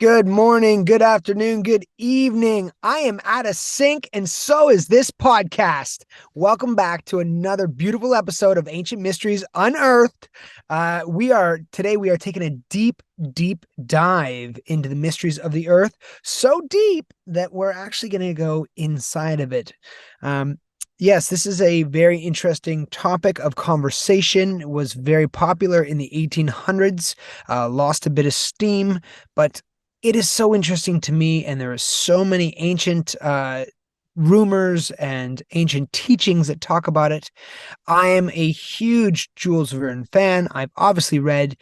Good morning, good afternoon, good evening. I am out of sync, and so is this podcast. Welcome back to another beautiful episode of Ancient Mysteries Unearthed. We are taking a deep dive into the mysteries of the earth. So deep that we're actually going to go inside of it. Yes, this is a very interesting topic of conversation. It was very popular in the 1800s, lost a bit of steam, but it is so interesting to me, and there are so many ancient rumors and ancient teachings that talk about it. I am a huge Jules Verne fan. I've obviously read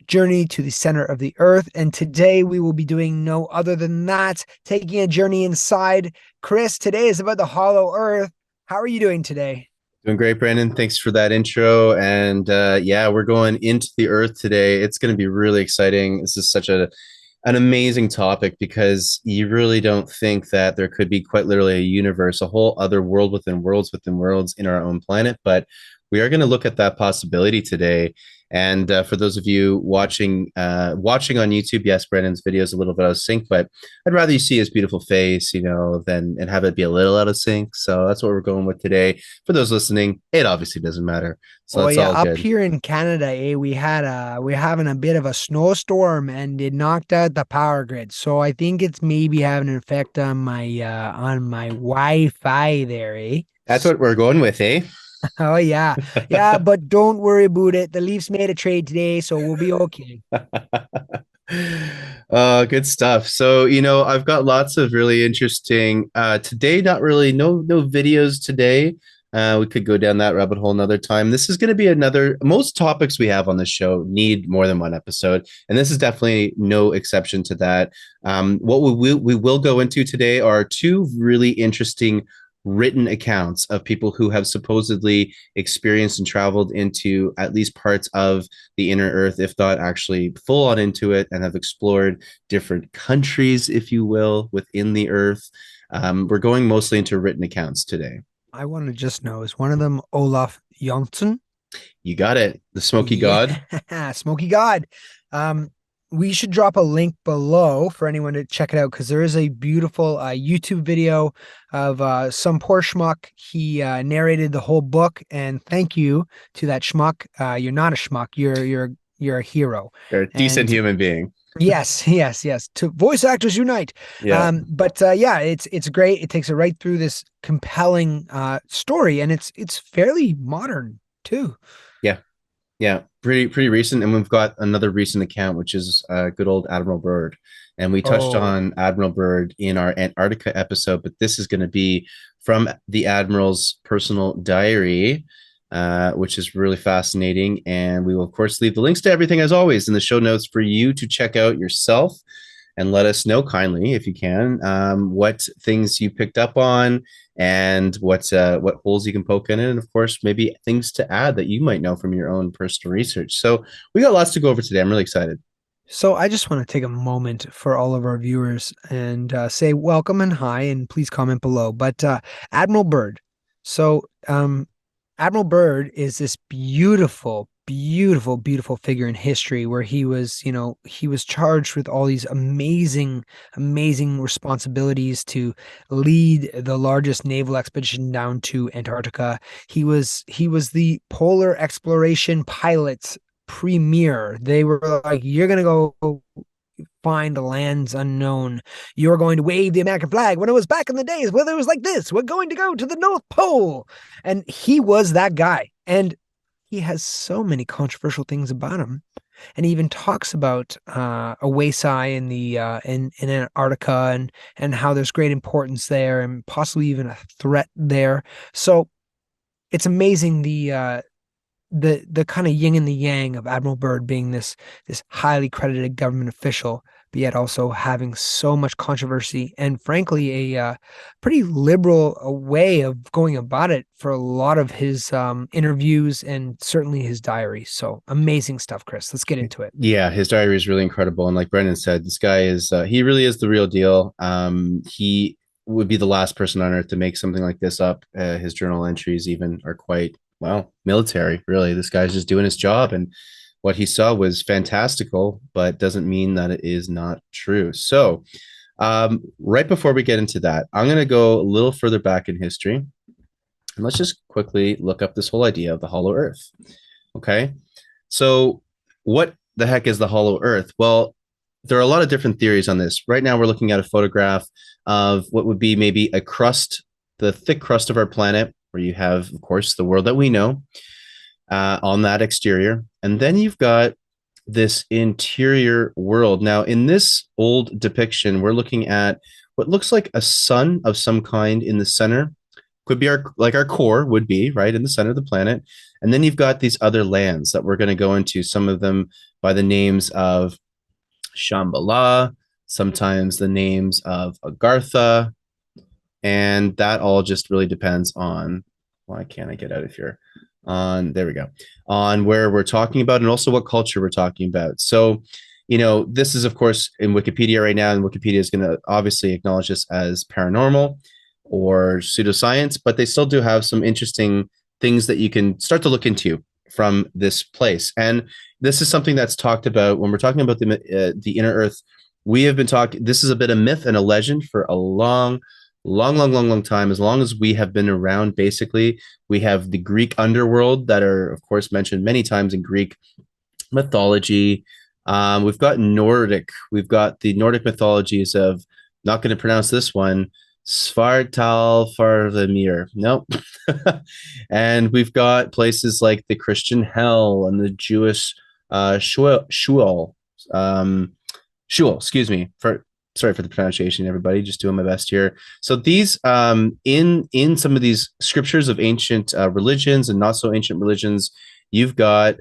Journey to the Center of the Earth, and today we will be doing no other than that, taking a journey inside. Chris, today is about the Hollow Earth. How are you doing today? Doing great, Brandon. Thanks for that intro. And yeah, we're going into the Earth today. It's going to be really exciting. This is such an amazing topic because you really don't think that there could be quite literally a universe, a whole other world within worlds in our own planet. But we are going to look at that possibility today. And for those of you watching on YouTube, yes, Brandon's video is a little bit out of sync, but I'd rather you see his beautiful face, than and have it be a little out of sync. So that's what we're going with today. For those listening, it obviously doesn't matter. So Oh that's yeah, all up good. here in Canada, we're having a bit of a snowstorm and it knocked out the power grid. So I think it's maybe having an effect on my Wi-Fi there, eh? That's what we're going with, eh? Oh yeah. Yeah, but don't worry about it. The Leafs made a trade today, so we'll be okay. Good stuff. So, I've got lots of really interesting today, not really no videos today. We could go down that rabbit hole another time. This is going to be most topics we have on the show need more than one episode, and this is definitely no exception to that. What we will go into today are two really interesting written accounts of people who have supposedly experienced and traveled into at least parts of the inner earth, if not actually full on into it, and have explored different countries, if you will, within the earth. We're going mostly into written accounts today. I want to just know, is one of them Olaf Jonsson? You got it. The Smoky God. Yeah, Smoky God. Um, we should drop a link below for anyone to check it out because there is a beautiful YouTube video of some poor schmuck. He narrated the whole book, and thank you to that schmuck. You're not a schmuck. You're a hero. You're a decent And human being. yes. To voice actors unite. Yeah. But yeah, it's great. It takes it right through this compelling story, and it's fairly modern too. Yeah. Yeah, pretty recent, and we've got another recent account, which is good old Admiral Bird, and we touched Oh. on Admiral Bird in our Antarctica episode, but this is going to be from the Admiral's personal diary, which is really fascinating, and we will of course leave the links to everything as always in the show notes for you to check out yourself, and let us know kindly if you can what things you picked up on and what holes you can poke in it, and of course maybe things to add that you might know from your own personal research. So we got lots to go over today. I'm really excited. So I just want to take a moment for all of our viewers and say welcome and hi, and please comment below. But Admiral Byrd. So Admiral Byrd is this beautiful figure in history where he was charged with all these amazing responsibilities to lead the largest naval expedition down to Antarctica. He was the polar exploration pilot's premier. They were like, you're gonna go find the lands unknown. You're going to wave the American flag when it was back in the days where it was like this. We're going to go to the North Pole. And he was that guy. And he has so many controversial things about him. And he even talks about a Wasai in the in Antarctica and how there's great importance there and possibly even a threat there. So it's amazing the kind of yin and the yang of Admiral Byrd being this highly credited government official, but yet also having so much controversy and frankly a pretty liberal way of going about it for a lot of his interviews and certainly his diary. So amazing stuff, Chris. Let's get into it. Yeah, his diary is really incredible, and like Brendan said, this guy is he really is the real deal. He would be the last person on earth to make something like this up. His journal entries even are quite, well, military, really. This guy's just doing his job, and what he saw was fantastical, but doesn't mean that it is not true. So, right before we get into that, I'm going to go a little further back in history. And let's just quickly look up this whole idea of the hollow earth. Okay. So, what the heck is the hollow earth? Well, there are a lot of different theories on this. Right now, we're looking at a photograph of what would be maybe a crust, the thick crust of our planet, where you have, of course, the world that we know on that exterior. And then you've got this interior world. Now, in this old depiction, we're looking at what looks like a sun of some kind in the center. Could be our core would be right in the center of the planet. And then you've got these other lands that we're going to go into, some of them by the names of Shambhala, sometimes the names of Agartha, and that all just really depends on, why can't I get out of here? On there we go, on where we're talking about and also what culture we're talking about. So, this is of course in Wikipedia right now, and Wikipedia is going to obviously acknowledge this as paranormal or pseudoscience, but they still do have some interesting things that you can start to look into from this place. And this is something that's talked about when we're talking about the inner earth. We have been talking, this is a bit of myth and a legend for a long time. As long as we have been around, basically, we have the Greek underworld that are, of course, mentioned many times in Greek mythology. We've got the Nordic mythologies of, not going to pronounce this one, Svartalfarvamir. Nope. And we've got places like the Christian hell and the Jewish Sheol. Sheol, excuse me, sorry for the pronunciation, everybody. Just doing my best here. So these, in some of these scriptures of ancient religions and not so ancient religions, you've got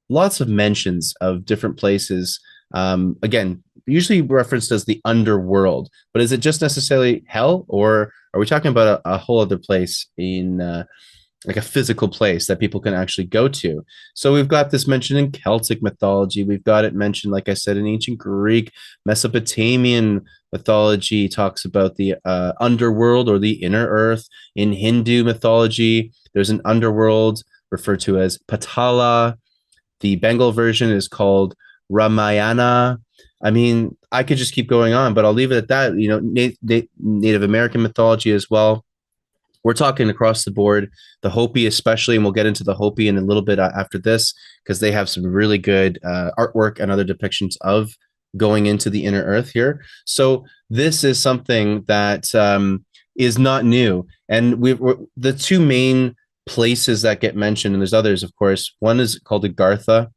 lots of mentions of different places. Again, usually referenced as the underworld, but is it just necessarily hell, or are we talking about a whole other place in like a physical place that people can actually go to? So we've got this mentioned in Celtic mythology. We've got it mentioned, like I said, in ancient Greek, Mesopotamian mythology talks about the underworld or the inner earth. In Hindu mythology, there's an underworld referred to as Patala. The Bengal version is called Ramayana. I mean, I could just keep going on, but I'll leave it at that. Native American mythology as well. We're talking across the board, the Hopi especially, and we'll get into the Hopi in a little bit after this, because they have some really good artwork and other depictions of going into the inner earth here. So this is something that is not new. And we're the two main places that get mentioned, and there's others, of course. One is called Agartha,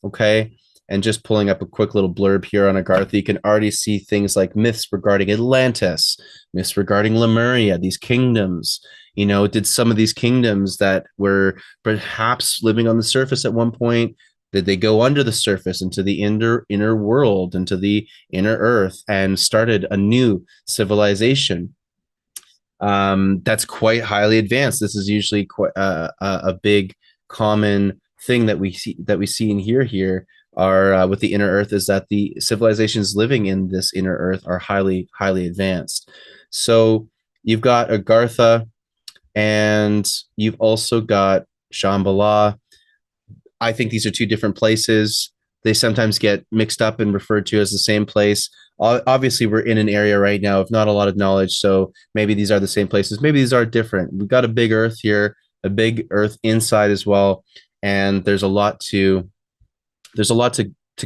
okay? And just pulling up a quick little blurb here on Agartha, you can already see things like myths regarding Atlantis, myths regarding Lemuria, these kingdoms. Did some of these kingdoms that were perhaps living on the surface at one point, did they go under the surface into the inner world, into the inner earth, and started a new civilization that's quite highly advanced? This is usually quite a big common thing that we see and hear here are with the inner earth, is that the civilizations living in this inner earth are highly advanced. So you've got Agartha, and you've also got Shambhala. I think these are two different places. They sometimes get mixed up and referred to as the same place. Obviously, we're in an area right now of not a lot of knowledge, so maybe these are the same places. Maybe these are different. We've got a big earth here, a big earth inside as well, and there's a lot to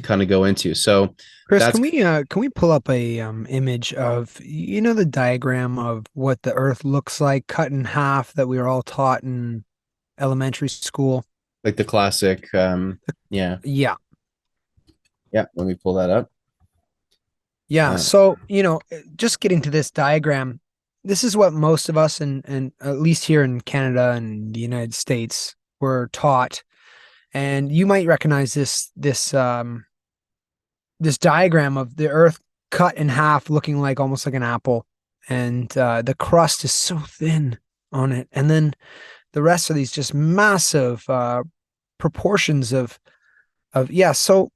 kind of go into. So, Chris, can we pull up a image of the diagram of what the Earth looks like cut in half that we were all taught in elementary school? Like the classic, yeah. Yeah. Let me pull that up. Yeah. So, just getting to this diagram, this is what most of us, and at least here in Canada and the United States, were taught. And you might recognize this diagram of the Earth cut in half, looking like almost like an apple, and the crust is so thin on it, and then the rest of these just massive proportions of yeah. So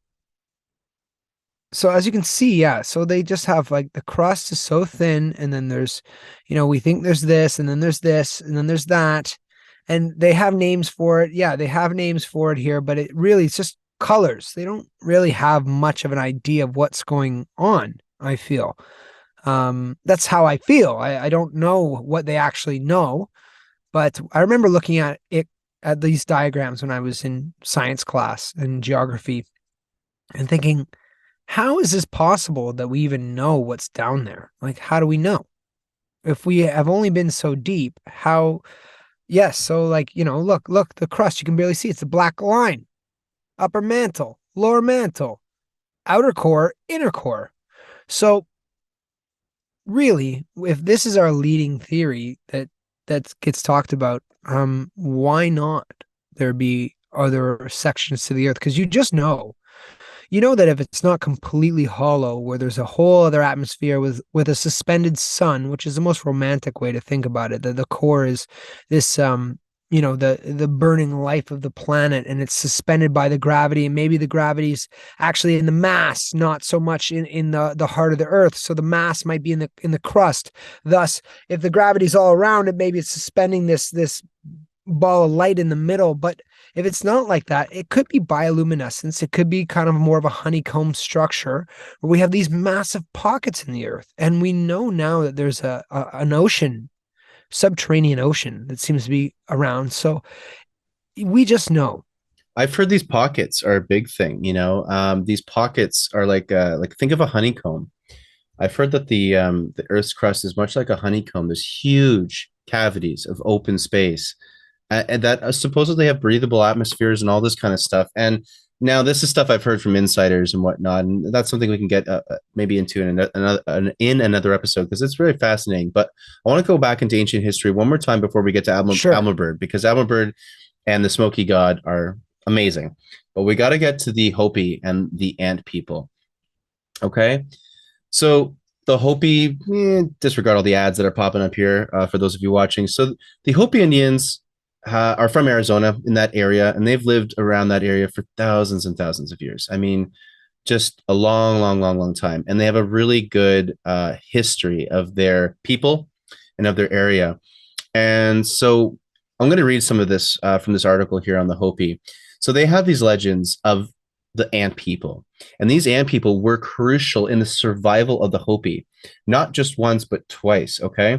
as you can see, yeah, so they just have like the crust is so thin, and then there's, we think there's this, and then there's this, and then there's that, and they have names for it. Yeah, they have names for it here, but it's colors. They don't really have much of an idea of what's going on, I feel. That's how I feel. I don't know what they actually know, but I remember looking at it at these diagrams when I was in science class and geography and thinking, how is this possible that we even know what's down there? Like, how do we know? If we have only been so deep, how? Yes, so like, look, the crust, you can barely see. It's a black line. Upper mantle, lower mantle, outer core, inner core. So really, if this is our leading theory that gets talked about, why not there be other sections to the earth? Because you know that if it's not completely hollow, where there's a whole other atmosphere with a suspended sun, which is the most romantic way to think about it, that the core is this the burning life of the planet, and it's suspended by the gravity, and maybe the gravity's actually in the mass, not so much in the heart of the earth. So the mass might be in the crust. Thus, if the gravity's all around it, maybe it's suspending this ball of light in the middle. But if it's not like that, it could be bioluminescence. It could be kind of more of a honeycomb structure where we have these massive pockets in the earth. And we know now that there's an ocean, subterranean ocean that seems to be around. So we just know. I've heard these pockets are a big thing. These pockets are like think of a honeycomb. I've heard that the Earth's crust is much like a honeycomb. There's huge cavities of open space, and that supposedly have breathable atmospheres and all this kind of stuff. And now this is stuff I've heard from insiders and whatnot, and that's something we can get maybe into in another episode because it's really fascinating. But I want to go back into ancient history one more time before we get to Sure. Admiral Bird, because Admiral Bird and the Smoky God are amazing. But we got to get to the Hopi and the Ant People. Okay. So the Hopi, disregard all the ads that are popping up here for those of you watching. So the Hopi Indians are from Arizona in that area, and they've lived around that area for thousands and thousands of years. I mean, just a long, long, long, long time. And they have a really good history of their people and of their area. And so I'm going to read some of this from this article here on the Hopi. So they have these legends of the ant people. And these ant people were crucial in the survival of the Hopi, not just once, but twice. Okay.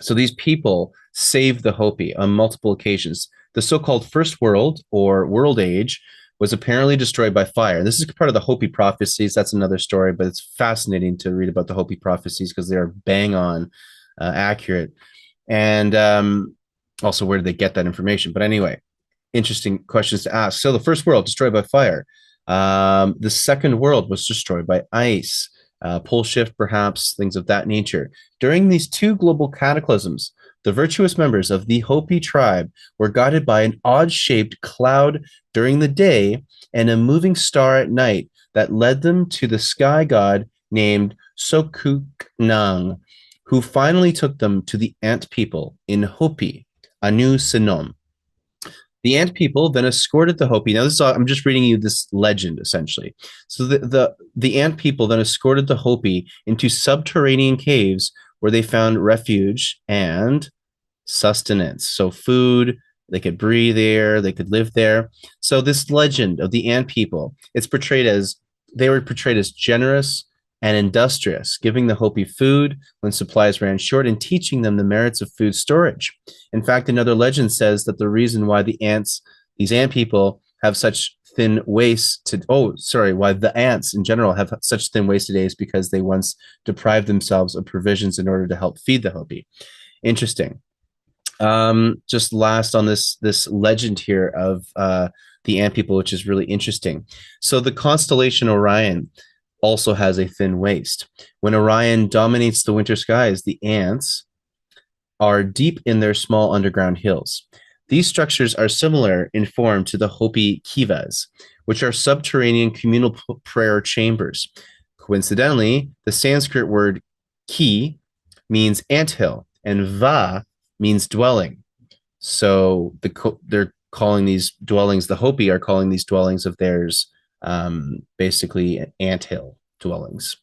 So these people saved the Hopi on multiple occasions. The so called First World or World Age was apparently destroyed by fire. This is part of the Hopi prophecies. That's another story, but it's fascinating to read about the Hopi prophecies because they are bang on accurate. And also, where did they get that information? But anyway, interesting questions to ask. So the First World destroyed by fire. The Second World was destroyed by ice, pole shift, perhaps, things of that nature. During these two global cataclysms, the virtuous members of the Hopi tribe were guided by an odd-shaped cloud during the day and a moving star at night that led them to the sky god named Sokuknang, who finally took them to the ant people in Hopi, Anu Sinom. The ant people then escorted the Hopi. Now, I'm just reading you this legend essentially. So the ant people then escorted the Hopi into subterranean caves where they found refuge and sustenance. So food, they could breathe there, they could live there. So this legend of the ant people, they were portrayed as generous and industrious, giving the Hopi food when supplies ran short and teaching them the merits of food storage. In fact, another legend says that the reason why these ant people have such thin waists why the ants in general have such thin waists today is because they once deprived themselves of provisions in order to help feed the Hopi. Interesting. Just last on this legend here of the ant people, which is really interesting. So the constellation Orion also has a thin waist. When Orion dominates the winter skies, the ants are deep in their small underground hills. These structures are similar in form to the Hopi kivas, which are subterranean communal prayer chambers. Coincidentally, the Sanskrit word ki means anthill and va means dwelling. So they're calling these dwellings, the Hopi are calling these dwellings of theirs basically anthill dwellings,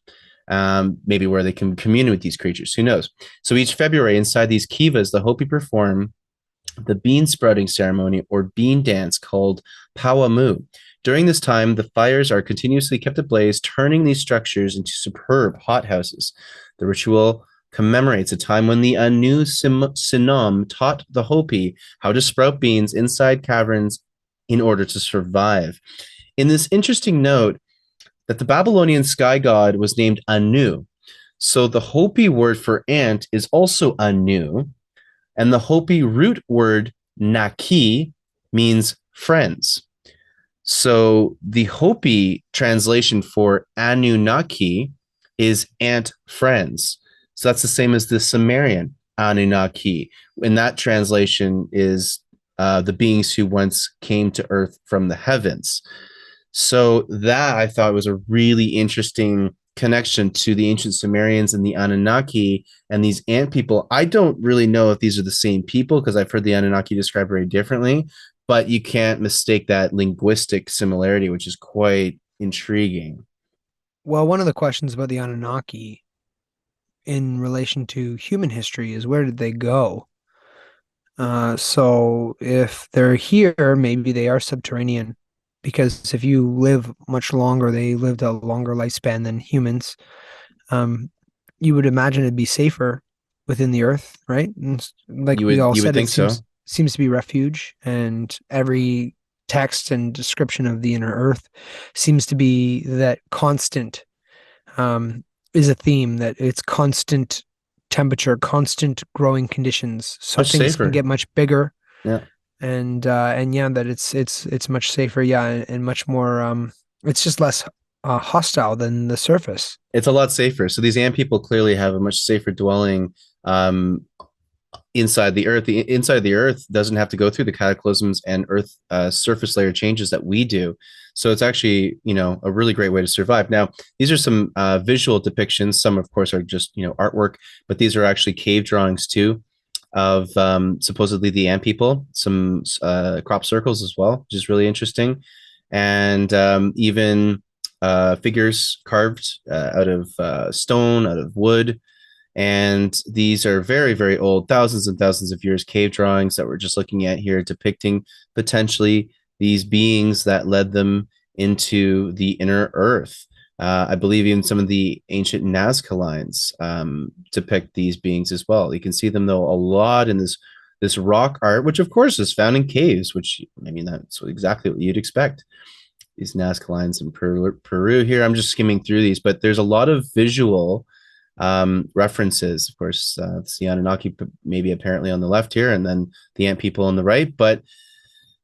maybe where they can commune with these creatures. Who knows? So each February, inside these kivas, the Hopi perform the bean sprouting ceremony or bean dance called Pawamu. During this time, the fires are continuously kept ablaze, turning these structures into superb hothouses. The ritual commemorates a time when the Anu Sinom taught the Hopi how to sprout beans inside caverns in order to survive. In this interesting note, that the Babylonian sky god was named Anu. So the Hopi word for ant is also Anu, and the Hopi root word Naki means friends. So the Hopi translation for Anunnaki is ant friends. So that's the same as the Sumerian Anunnaki. And that translation is the beings who once came to earth from the heavens. So that I thought was a really interesting connection to the ancient Sumerians and the Anunnaki and these ant people. I don't really know if these are the same people because I've heard the Anunnaki described very differently, but you can't mistake that linguistic similarity, which is quite intriguing. Well, one of the questions about the Anunnaki in relation to human history is where did they go? So if they're here, maybe they are subterranean, because if you live much longer, they lived a longer lifespan than humans. Um, you would imagine it'd be safer within the earth, right? And like we all You would said, it think so. seems to be refuge, and every text and description of the inner earth seems to be that constant is a theme, that it's constant temperature, constant growing conditions. So Much things can safer. get much bigger, Yeah. and yeah, that it's much safer, yeah, and much more it's just less hostile than the surface. It's a lot safer. So these ant people clearly have a much safer dwelling um, inside the earth. The inside the earth doesn't have to go through the cataclysms and earth surface layer changes that we do. So it's actually, you know, a really great way to survive. Now, these are some visual depictions. Some, of course, are just, you know, artwork, but these are actually cave drawings too of supposedly the ant people, some crop circles as well, which is really interesting. And even figures carved out of stone, out of wood, and these are very, very old, thousands and thousands of years cave drawings that we're just looking at here, depicting potentially these beings that led them into the inner earth. I believe even some of the ancient Nazca lines depict these beings as well. You can see them though a lot in this rock art, which of course is found in caves. Which I mean, that's exactly what you'd expect. These Nazca lines in Peru here. I'm just skimming through these, but there's a lot of visual references. Of course, it's the Anunnaki, maybe apparently on the left here, and then the ant people on the right. But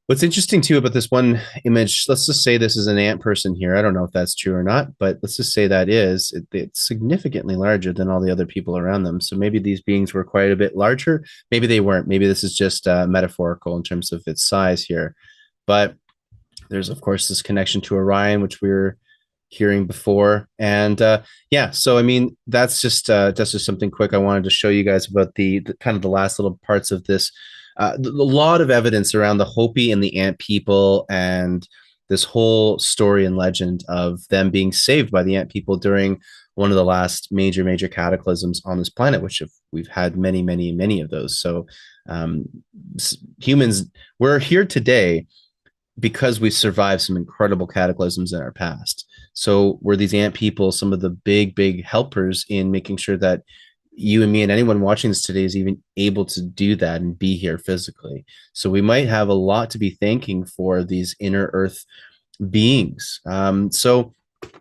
what's interesting too about this one image, let's just say this is an ant person here. I don't know if that's true or not, but let's just say that is. It's significantly larger than all the other people around them. So maybe these beings were quite a bit larger. Maybe they weren't. Maybe this is just metaphorical in terms of its size here. But there's, of course, this connection to Orion, which we were hearing before. And yeah, so I mean, that's just something quick I wanted to show you guys about the kind of the last little parts of this. A lot of evidence around the Hopi and the ant people and this whole story and legend of them being saved by the ant people during one of the last major cataclysms on this planet, which we've had many of those. So um, humans, we're here today because we survived some incredible cataclysms in our past. So were these ant people some of the big helpers in making sure that you and me and anyone watching this today is even able to do that and be here physically. So we might have a lot to be thanking for these inner earth beings. So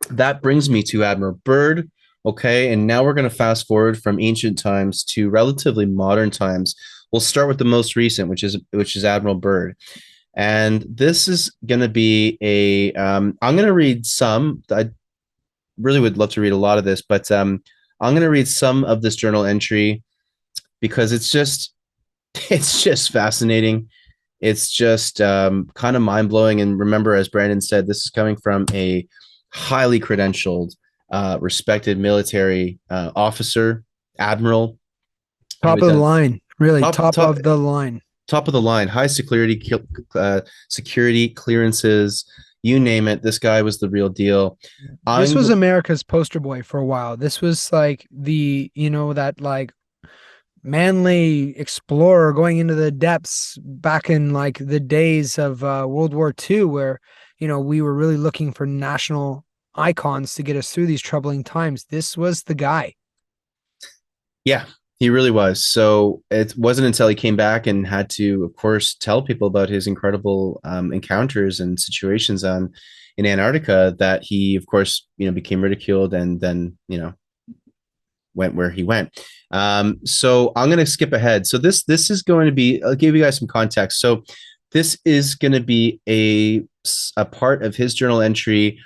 that brings me to Admiral Bird. Okay, and now we're going to fast forward from ancient times to relatively modern times. We'll start with the most recent, which is Admiral Bird. And this is going to be a I'm going to read some. I really would love to read a lot of this, but I'm going to read some of this journal entry because it's just fascinating. It's just kind of mind blowing. And remember, as Brandon said, this is coming from a highly credentialed, respected military officer, admiral, who Top is of the a line, really top top top of the line. top of the line, high security clearances, you name it. This guy was the real deal. This I'm was America's poster boy for a while. This was like the, that like manly explorer going into the depths back in like the days of World War II, where, we were really looking for national icons to get us through these troubling times. This was the guy. Yeah, he really was. So it wasn't until he came back and had to, of course, tell people about his incredible encounters and situations on in Antarctica that he, of course, became ridiculed and then, went where he went. So I'm going to skip ahead. So this is going to be. I'll give you guys some context. So this is going to be a part of his journal entry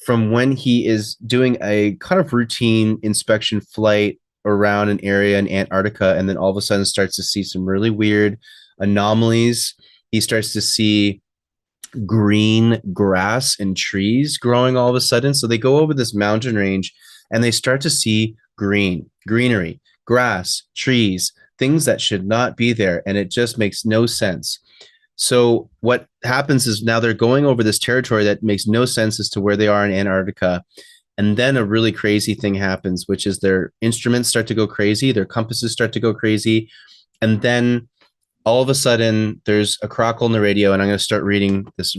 from when he is doing a kind of routine inspection flight around an area in Antarctica, and then all of a sudden starts to see some really weird anomalies. He starts to see green grass and trees growing all of a sudden. So they go over this mountain range and they start to see greenery, grass, trees, things that should not be there. And it just makes no sense. So what happens is now they're going over this territory that makes no sense as to where they are in Antarctica. And then a really crazy thing happens, which is their instruments start to go crazy, their compasses start to go crazy. And then all of a sudden there's a crackle in the radio, and I'm going to start reading this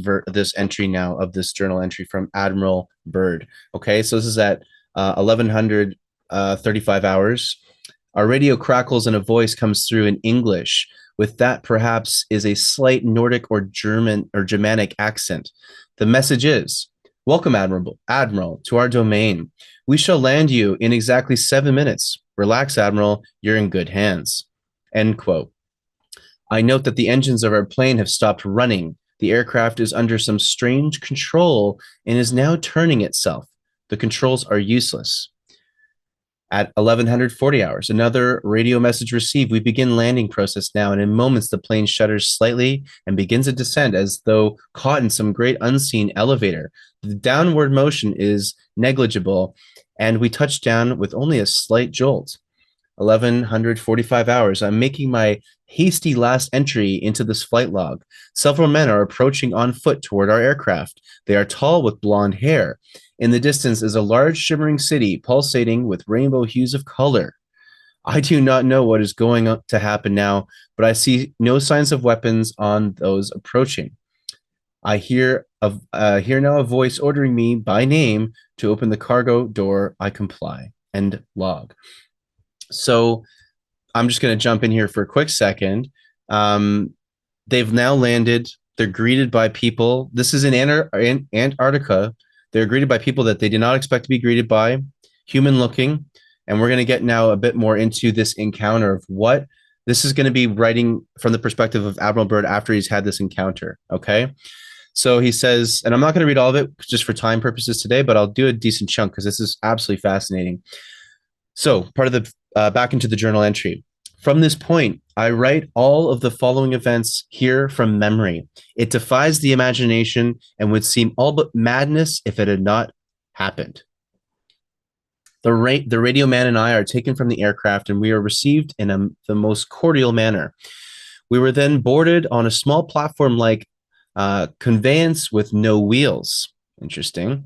entry now of this journal entry from Admiral Bird. Okay, so this is at 1135 hours. Our radio crackles and a voice comes through in English. With that, perhaps, is a slight Nordic or German or Germanic accent. The message is, welcome, Admiral, to our domain. We shall land you in exactly 7 minutes. Relax, Admiral. You're in good hands. End quote. I note that the engines of our plane have stopped running. The aircraft is under some strange control and is now turning itself. The controls are useless. At 1140 hours, another radio message received. We begin landing process now, and in moments the plane shudders slightly and begins a descent as though caught in some great unseen elevator. The downward motion is negligible, and we touch down with only a slight jolt. 1145 hours. I'm making my hasty last entry into this flight log. Several men are approaching on foot toward our aircraft. They are tall with blonde hair. In the distance is a large shimmering city pulsating with rainbow hues of color. I do not know what is going to happen now, but I see no signs of weapons on those approaching. I hear now a voice ordering me by name to open the cargo door. I comply. End log. So I'm just going to jump in here for a quick second. They've now landed. They're greeted by people. This is in Antarctica. They're greeted by people that they did not expect to be greeted by, human looking. And we're going to get now a bit more into this encounter of what this is going to be writing from the perspective of Admiral Byrd after he's had this encounter. Okay. So he says, and I'm not going to read all of it just for time purposes today, but I'll do a decent chunk because this is absolutely fascinating. So part of the back into the journal entry. From this point, I write all of the following events here from memory. It defies the imagination and would seem all but madness if it had not happened. The radio man and I are taken from the aircraft, and we are received in the most cordial manner. We were then boarded on a small platform-like conveyance with no wheels. Interesting.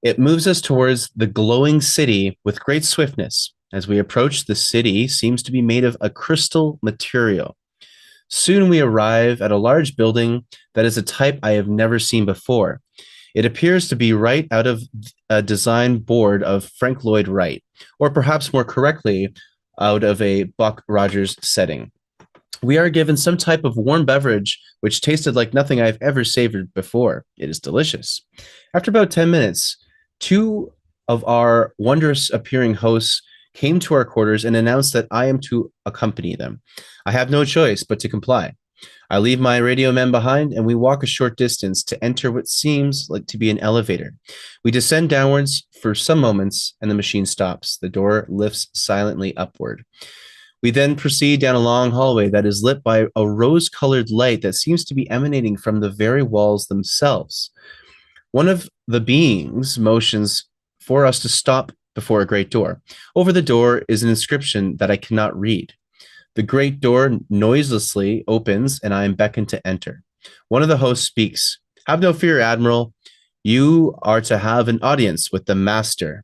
It moves us towards the glowing city with great swiftness. As we approach, the city seems to be made of a crystal material. Soon we arrive at a large building that is a type I have never seen before. It appears to be right out of a design board of Frank Lloyd Wright, or perhaps more correctly, out of a Buck Rogers setting. We are given some type of warm beverage which tasted like nothing I've ever savored before. It is delicious. After about 10 minutes, two of our wondrous appearing hosts came to our quarters and announced that I am to accompany them. I have no choice but to comply. I leave my radio men behind, and we walk a short distance to enter what seems like to be an elevator. We descend downwards for some moments, and the machine stops. The door lifts silently upward. We then proceed down a long hallway that is lit by a rose-colored light that seems to be emanating from the very walls themselves. One of the beings motions for us to stop before a great door. Over the door is an inscription that I cannot read. The great door noiselessly opens, and I am beckoned to enter. One of the hosts speaks. Have no fear, Admiral. You are to have an audience with the master.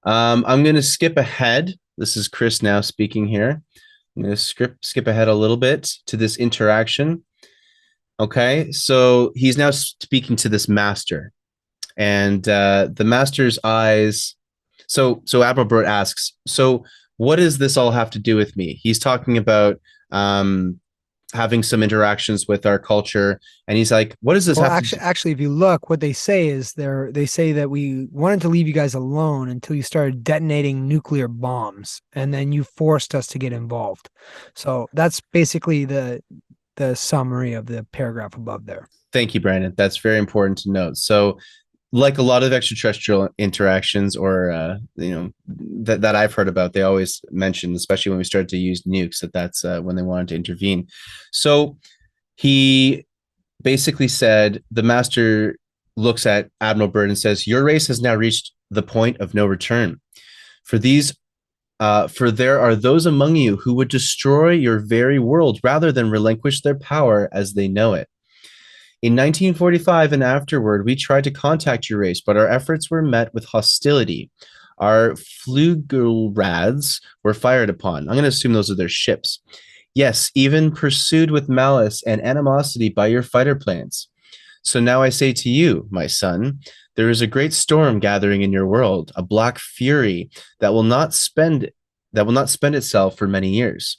I'm going to skip ahead This is Chris now speaking here. I'm going to skip ahead a little bit to this interaction. Okay, so he's now speaking to this master, and the master's eyes. So Admiral Byrd asks, "So what does this all have to do with me?" He's talking about um, having some interactions with our culture, and he's like, "What does this Well, have to do?" actually, if you look, what they say is they say that we wanted to leave you guys alone until you started detonating nuclear bombs, and then you forced us to get involved. So that's basically the summary of the paragraph above there. Thank you, Brandon. That's very important to note. So like a lot of extraterrestrial interactions or that I've heard about, they always mention, especially when we started to use nukes, that's when they wanted to intervene. So he basically said the master looks at Admiral Byrd and says, "Your race has now reached the point of no return. For these for there are those among you who would destroy your very world rather than relinquish their power as they know it. In 1945 and afterward, we tried to contact your race, but our efforts were met with hostility. Our Flugelrads were fired upon. I'm going to assume those are their ships. Yes, even pursued with malice and animosity by your fighter planes. So now I say to you, my son, there is a great storm gathering in your world, a black fury that will not spend itself for many years.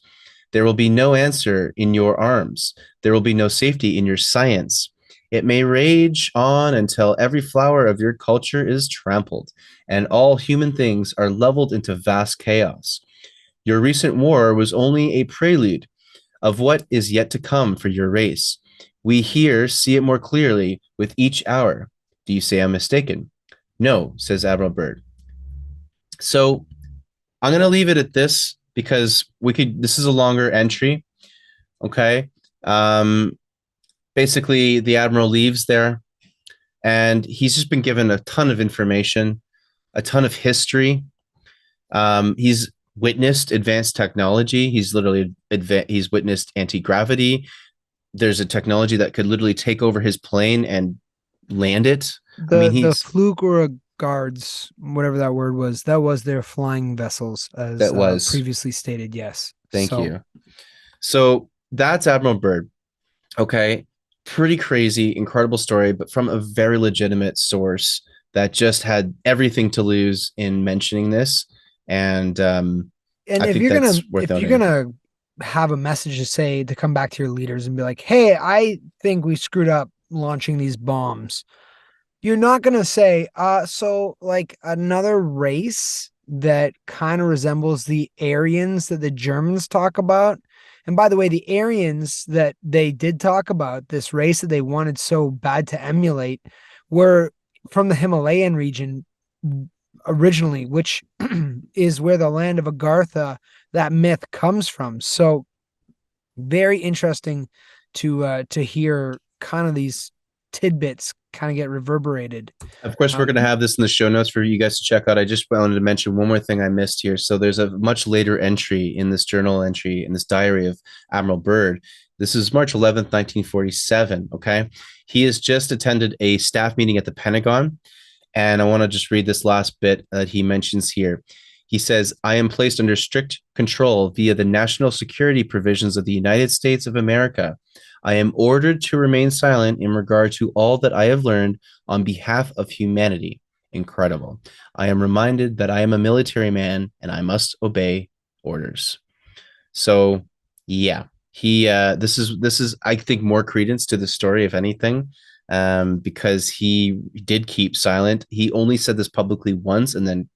There will be no answer in your arms. There will be no safety in your science. It may rage on until every flower of your culture is trampled, and all human things are leveled into vast chaos. Your recent war was only a prelude of what is yet to come for your race. We here see it more clearly with each hour. Do you say I'm mistaken? No, says Admiral Byrd. So I'm going to leave it at this because this is a longer entry. Okay. Um, Basically, the Admiral leaves there and he's just been given a ton of information, a ton of history. He's witnessed advanced technology. He's witnessed anti-gravity. There's a technology that could literally take over his plane and land it. I mean, The he's Flugura guards, whatever that word was, that was their flying vessels, as that was. previously stated. Yes. Thank So you. So that's Admiral Byrd. Okay. Pretty crazy, incredible story, but from a very legitimate source that just had everything to lose in mentioning this. And and I think that's worth if you're noting. gonna have a message to say to come back to your leaders and be like, hey, I think we screwed up launching these bombs, you're not gonna say, so like another race that kind of resembles the Aryans that the Germans talk about. And by the way, the Aryans that they did talk about, this race that they wanted so bad to emulate, were from the Himalayan region originally, which is where the land of Agartha, that myth comes from. So very interesting to hear kind of these tidbits kind of get reverberated. Of course, we're going to Um, have this in the show notes for you guys to check out. I just wanted to mention one more thing I missed here. So there's a much later entry in this journal entry in this diary of Admiral Byrd. This is March 11th, 1947. Okay. He has just attended a staff meeting at the Pentagon. And I want to just read this last bit that he mentions here. He says, I am placed under strict control via the national security provisions of the United States of America. I am ordered to remain silent in regard to all that I have learned on behalf of humanity. Incredible. I am reminded that I am a military man and I must obey orders. So, yeah, he this is I think more credence to the story if anything, because he did keep silent. He only said this publicly once and then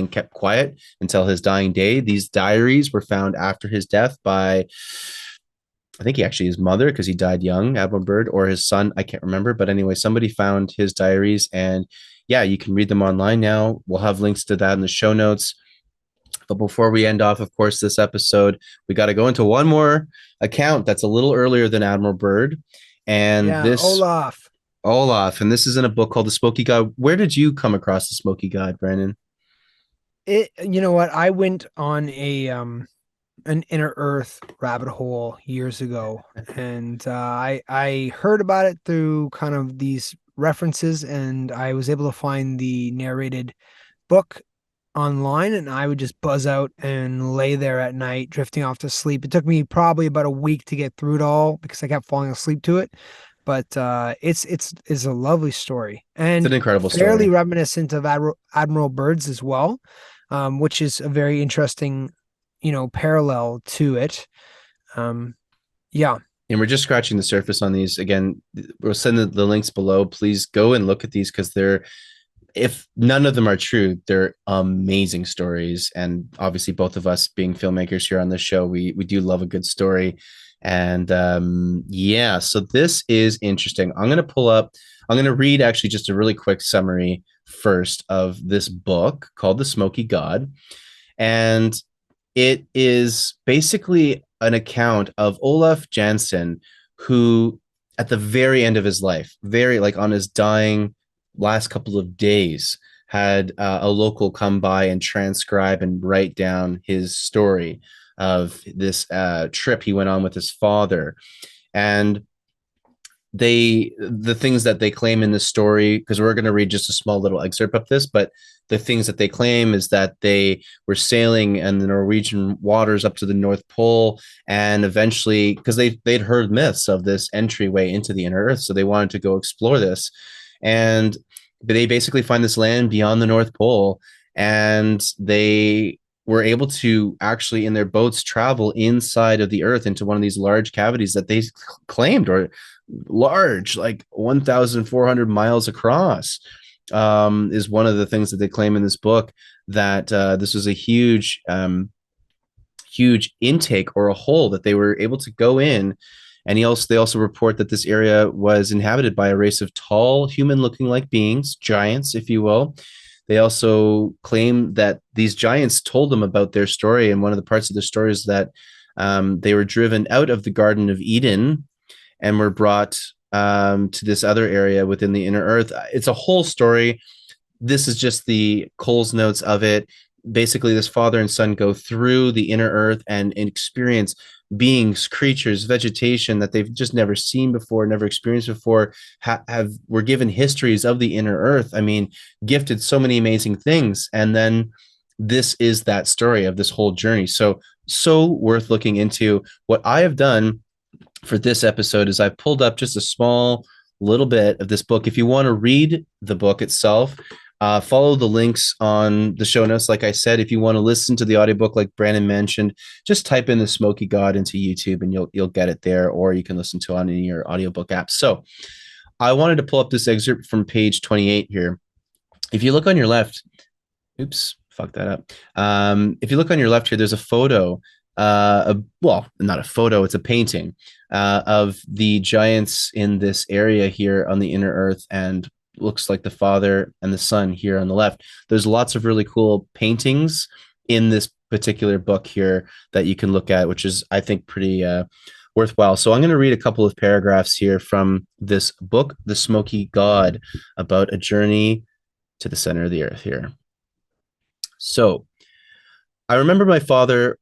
kept quiet until his dying day. These diaries were found after his death by, I think he actually his mother, because he died young, Admiral Byrd, or his son. I can't remember, but anyway, somebody found his diaries, and yeah, you can read them online now. We'll have links to that in the show notes. But before we end off, of course, this episode, we got to go into one more account that's a little earlier than Admiral Byrd, and yeah, this Olaf. Olaf, and this is in a book called The Smoky God. Where did you come across the Smoky God, Brandon? You know what? I went on a an inner earth rabbit hole years ago, and I heard about it through kind of these references, and I was able to find the narrated book online, and I would just buzz out and lay there at night, drifting off to sleep. It took me probably about a week to get through it all because I kept falling asleep to it. But it's a lovely story It's an and incredible fairly story. reminiscent of Admiral Bird's as well, which is a very interesting, parallel to it. Um, yeah. And we're just scratching the surface on these. Again, we'll send the links below. Please go and look at these because they're, if none of them are true, they're amazing stories. And obviously, both of us being filmmakers here on this show, we do love a good story. And yeah, so this is interesting. I'm going to read actually just a really quick summary first of this book called The Smoky God. And it is basically an account of Olaf Jansen, who at the very end of his life, very like on his dying last couple of days, had a local come by and transcribe and write down his story of this trip he went on with his father. And the things that they claim in this story, because we're going to read just a small little excerpt of this, but the things that they claim is that they were sailing in the Norwegian waters up to the North Pole, and eventually, because they'd heard myths of this entryway into the inner earth, so they wanted to go explore this, and they basically find this land beyond the North Pole, and they were able to actually in their boats travel inside of the earth into one of these large cavities that they claimed or large, like 1,400 miles across, is one of the things that they claim in this book, that this was a huge intake or a hole that they were able to go in. And they also report that this area was inhabited by a race of tall, human-looking like beings, giants, if you will. They also claim that these giants told them about their story, and one of the parts of the story is that they were driven out of the Garden of Eden and were brought to this other area within the inner earth. It's a whole story. This is just the Cole's notes of it. Basically, this father and son go through the inner earth and experience beings, creatures, vegetation that they've just never seen before, never experienced before, were given histories of the inner earth. I mean, gifted so many amazing things. And then this is that story of this whole journey. So worth looking into. What I have done for this episode is I pulled up just a small little bit of this book. If you want to read the book itself, follow the links on the show notes. Like I said, if you want to listen to the audiobook, like Brandon mentioned, just type in the Smoky God into YouTube and you'll get it there, or you can listen to it on any of your audiobook apps. So I wanted to pull up this excerpt from page 28 here. If you look on your left, oops, fuck that up. If you look on your left here, there's a photo, well, not a photo, it's a painting of the giants in this area here on the inner earth, and looks like the father and the son here on the left. There's lots of really cool paintings in this particular book here that you can look at, which is, I think, pretty worthwhile. So I'm going to read a couple of paragraphs here from this book, The Smoky God, about a journey to the center of the earth here. So I remember my father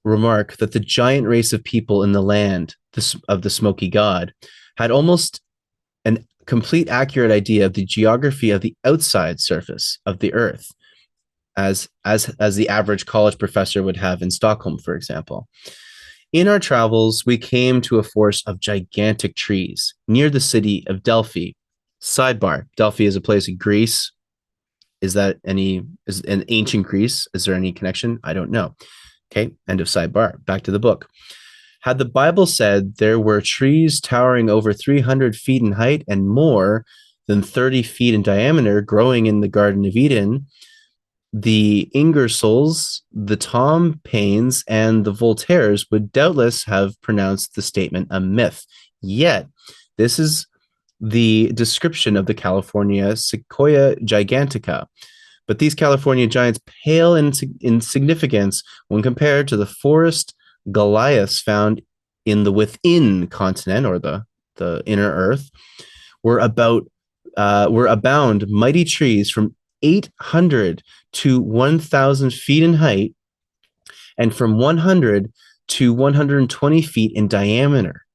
remark that the giant race of people in the land of the Smoky God had almost an complete accurate idea of the geography of the outside surface of the earth, as the average college professor would have in Stockholm, for example. In our travels, we came to a forest of gigantic trees near the city of Delphi. Sidebar: Delphi is a place in Greece. Is an ancient Greece? Is there any connection? I don't know. Okay, end of sidebar. Back to the book. Had the Bible said there were trees towering over 300 feet in height and more than 30 feet in diameter growing in the Garden of Eden, the Ingersolls, the Tom Paines, and the Voltaires would doubtless have pronounced the statement a myth. Yet, this is the description of the California Sequoia gigantica. But these California giants pale in significance when compared to the forest Goliaths found in the within continent, or the inner earth, were abound mighty trees from 800 to 1,000 feet in height, and from 100 to 120 feet in diameter,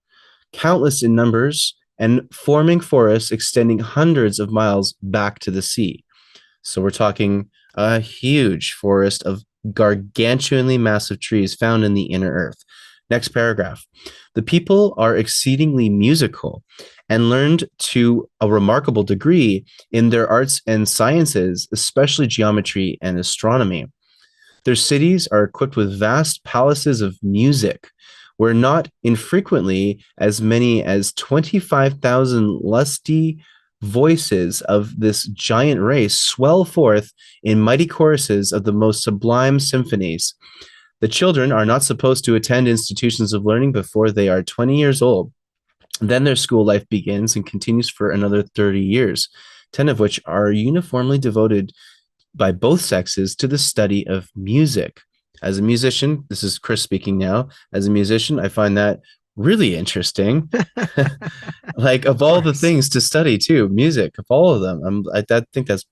countless in numbers, and forming forests extending hundreds of miles back to the sea. So we're talking A huge forest of gargantuanly massive trees found in the inner earth. Next paragraph. The people are exceedingly musical and learned to a remarkable degree in their arts and sciences, especially geometry and astronomy. Their cities are equipped with vast palaces of music, where not infrequently as many as 25,000 lusty voices of this giant race swell forth in mighty choruses of the most sublime symphonies. The children are not supposed to attend institutions of learning before they are 20 years old. Then their school life begins and continues for another 30 years, 10 of which are uniformly devoted by both sexes to the study of music. As a musician, this is Chris speaking now. As a musician, I find that really interesting. Like of Of all the course. things to study, too, music of all of them. I think that's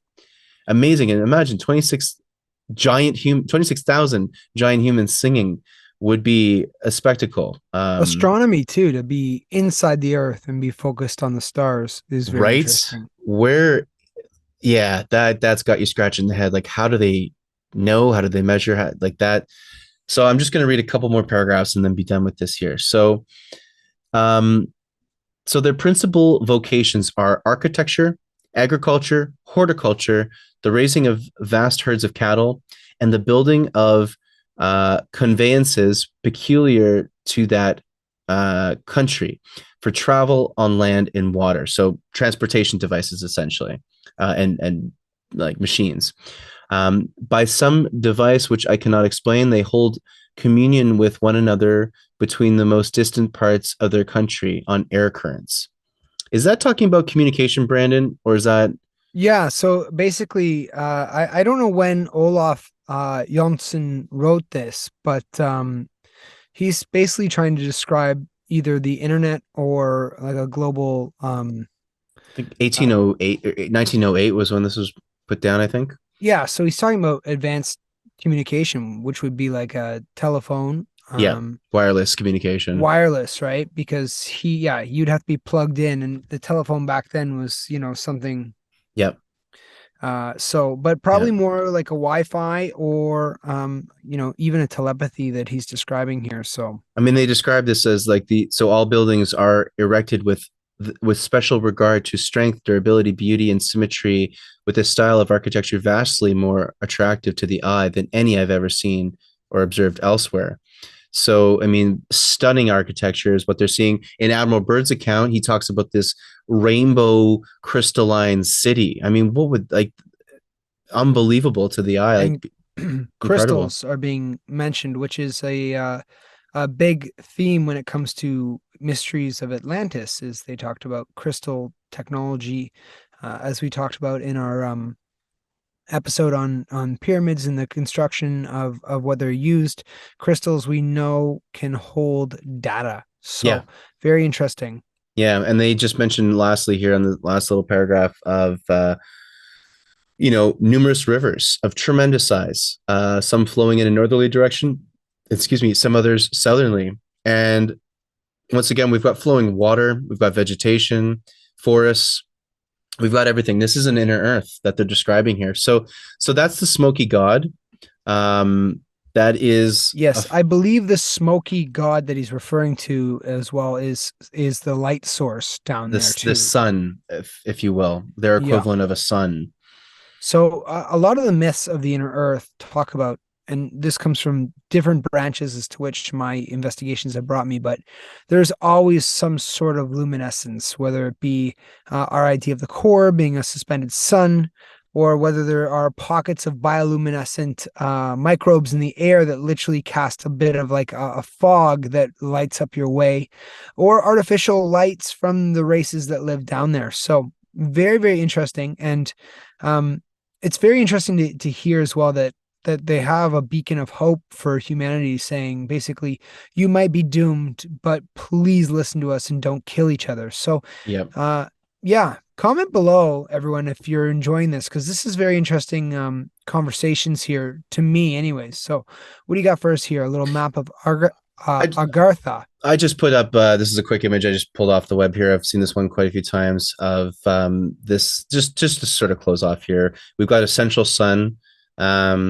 amazing. And imagine 26,000 giant humans singing would be a spectacle. Astronomy too, to be inside the earth and be focused on the stars is very Right? interesting. Where yeah, that's got you scratching the head. Like, how do they know? How do they measure? Like that. So I'm just going to read a couple more paragraphs and then be done with this here. Um, so their principal vocations are architecture, agriculture, horticulture, the raising of vast herds of cattle, and the building of conveyances peculiar to that country for travel on land and water. So transportation devices, essentially, and like machines. By some device which I cannot explain, they hold communion with one another between the most distant parts of their country on air currents. Is that talking about communication, Brandon, or is that Yeah, so basically, I don't know when Olaf Jonsson wrote this, but he's basically trying to describe either the internet or like a global I think uh, 1808 or 1908 was when this was put down, I think. yeah, so he's talking about advanced communication, which would be like a telephone, Yeah, wireless communication. wireless, right? Because yeah, you'd have to be plugged in, and the telephone back then was, something. Yep. So, but Yeah. probably more like a Wi-Fi or, even a telepathy that he's describing here. So, I mean, they describe this as like so all buildings are erected with special regard to strength, durability, beauty, and symmetry, with a style of architecture vastly more attractive to the eye than any I've ever seen or observed elsewhere. So, I mean, stunning architecture is what they're seeing. In Admiral Bird's account, he talks about this rainbow crystalline city. I mean, what would like unbelievable to the eye, like and incredible. crystals are being mentioned, which is a big theme when it comes to mysteries of Atlantis. Is they talked about crystal technology, as we talked about in our episode on pyramids and the construction of what they're used. Crystals we know can hold data. Yeah. So very interesting. Yeah, and they just mentioned lastly here on the last little paragraph of numerous rivers of tremendous size, some flowing in a northerly direction, excuse me, some others southerly. And once again, we've got flowing water, we've got vegetation, forests, we've got everything. This is an inner earth that they're describing here. So that's the Smoky God. That is Yes, I believe the Smoky God that he's referring to as well is the light source down there this too. sun, if you will, their Yeah. equivalent of a sun. So a lot of the myths of the inner earth talk about, and this comes from different branches as to which my investigations have brought me, but there's always some sort of luminescence, whether it be our idea of the core being a suspended sun, or whether there are pockets of bioluminescent microbes in the air that literally cast a bit of like a fog that lights up your way, or artificial lights from the races that live down there. So very, very interesting. And um, it's very interesting to hear as well that they have a beacon of hope for humanity, saying basically you might be doomed, but please listen to us and don't kill each other. So Yep. yeah, comment below everyone if you're enjoying this, because this is very interesting conversations here to me anyways. So what do you got for us here? A little map of I Agartha. I just put up this is a quick image I just pulled off the web here. I've seen this one quite a few times of this just to sort of close off here. We've got a central sun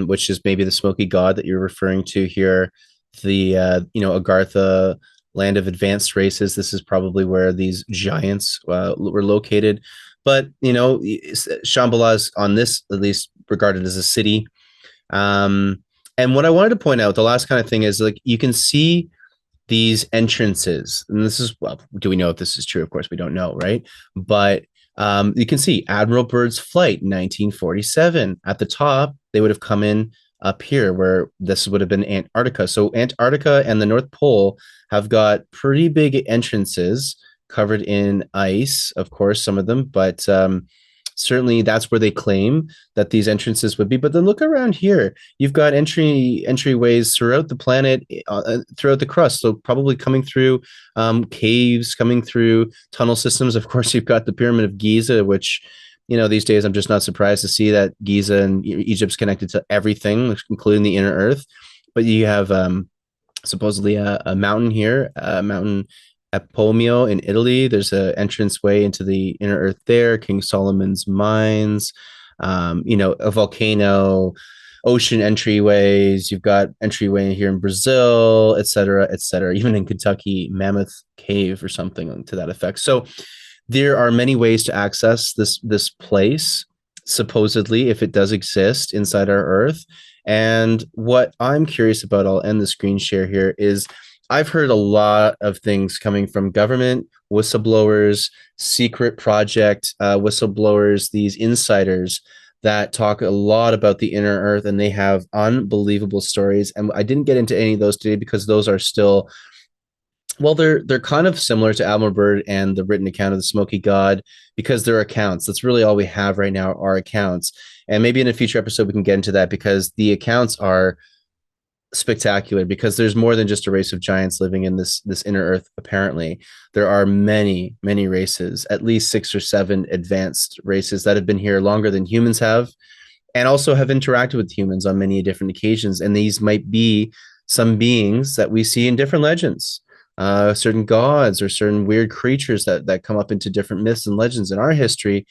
which is maybe the Smoky God that you're referring to here. The Agartha land of advanced races. This is probably where these giants were located. But Shambhala is on this at least regarded as a city. Um, and what I wanted to point out, the last kind of thing is like you can see these entrances, and this is well, do we know if this is true? Of course, we don't know, right? But you can see Admiral Bird's flight, 1947. At the top, they would have come in up here, where this would have been Antarctica. So Antarctica and the North Pole have got pretty big entrances covered in ice, of course, some of them, but certainly that's where they claim that these entrances would be. But then look around here. You've got entryways throughout the planet, throughout the crust. So probably coming through caves, coming through tunnel systems. Of course, you've got the Pyramid of Giza, which these days I'm just not surprised to see that Giza and Egypt's connected to everything, including the inner Earth. But you have supposedly a mountain here, a mountain Apomio in Italy. There's an entranceway into the inner earth there, King Solomon's mines, a volcano, ocean entryways. You've got entryway here in Brazil, et cetera, et cetera. Even in Kentucky, Mammoth Cave or something to that effect. So there are many ways to access this place, supposedly, if it does exist inside our Earth. And what I'm curious about, I'll end the screen share here, is I've heard a lot of things coming from government, whistleblowers, secret project whistleblowers, these insiders that talk a lot about the inner earth, and they have unbelievable stories. And I didn't get into any of those today because those are still, well, they're kind of similar to Admiral Bird and the written account of the Smoky God because they're accounts. That's really all we have right now are accounts. And maybe in a future episode we can get into that because the accounts are spectacular, because there's more than just a race of giants living in this inner earth. Apparently there are many races, at least 6 or 7 advanced races that have been here longer than humans have, and also have interacted with humans on many different occasions. And these might be some beings that we see in different legends, certain gods or certain weird creatures that come up into different myths and legends in our history.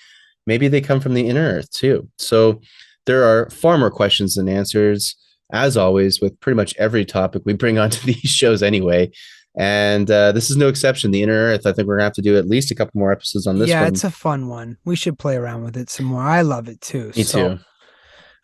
Maybe they come from the inner earth too. So there are far more questions than answers, as always, with pretty much every topic we bring onto these shows anyway. And this is no exception. The Inner Earth, I think we're going to have to do at least a couple more episodes on this Yeah, one. it's a fun one. We should play around with it some more. I love it too. Me too.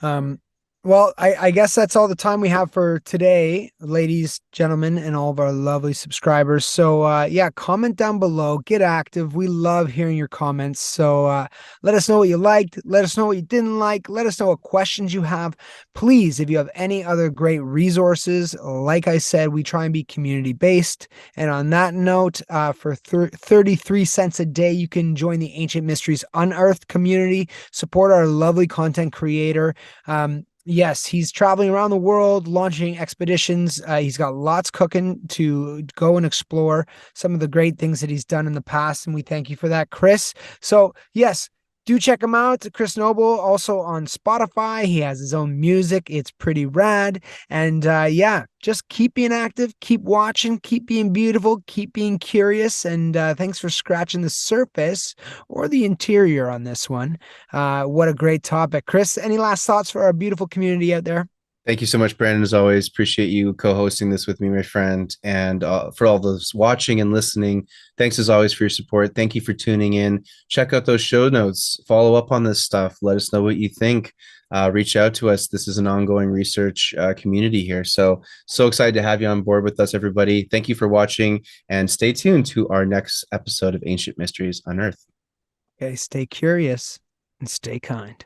Um, well, I guess that's all the time we have for today, ladies, gentlemen, and all of our lovely subscribers. So, yeah, comment down below, get active. We love hearing your comments. So, let us know what you liked. Let us know what you didn't like. Let us know what questions you have. Please, if you have any other great resources, like I said, we try and be community based. And on that note, for 33 cents a day, you can join the Ancient Mysteries Unearthed community, support our lovely content creator. Yes, he's traveling around the world, launching expeditions. He's got lots cooking to go and explore some of the great things that he's done in the past. And we thank you for that, Chris. So, yes, do check him out. Chris Noble, also on Spotify. He has his own music. It's pretty rad. And yeah, just keep being active, keep watching, keep being beautiful, keep being curious. And thanks for scratching the surface or the interior on this one. What a great topic. Chris, any last thoughts for our beautiful community out there? Thank you so much, Brandon. As always, appreciate you co-hosting this with me, my friend. And for all those watching and listening, thanks as always for your support. Thank you for tuning in. Check out those show notes. Follow up on this stuff. Let us know what you think. Reach out to us. This is an ongoing research community here. So excited to have you on board with us, everybody. Thank you for watching, and stay tuned to our next episode of Ancient Mysteries Unearthed. Okay, stay curious and stay kind.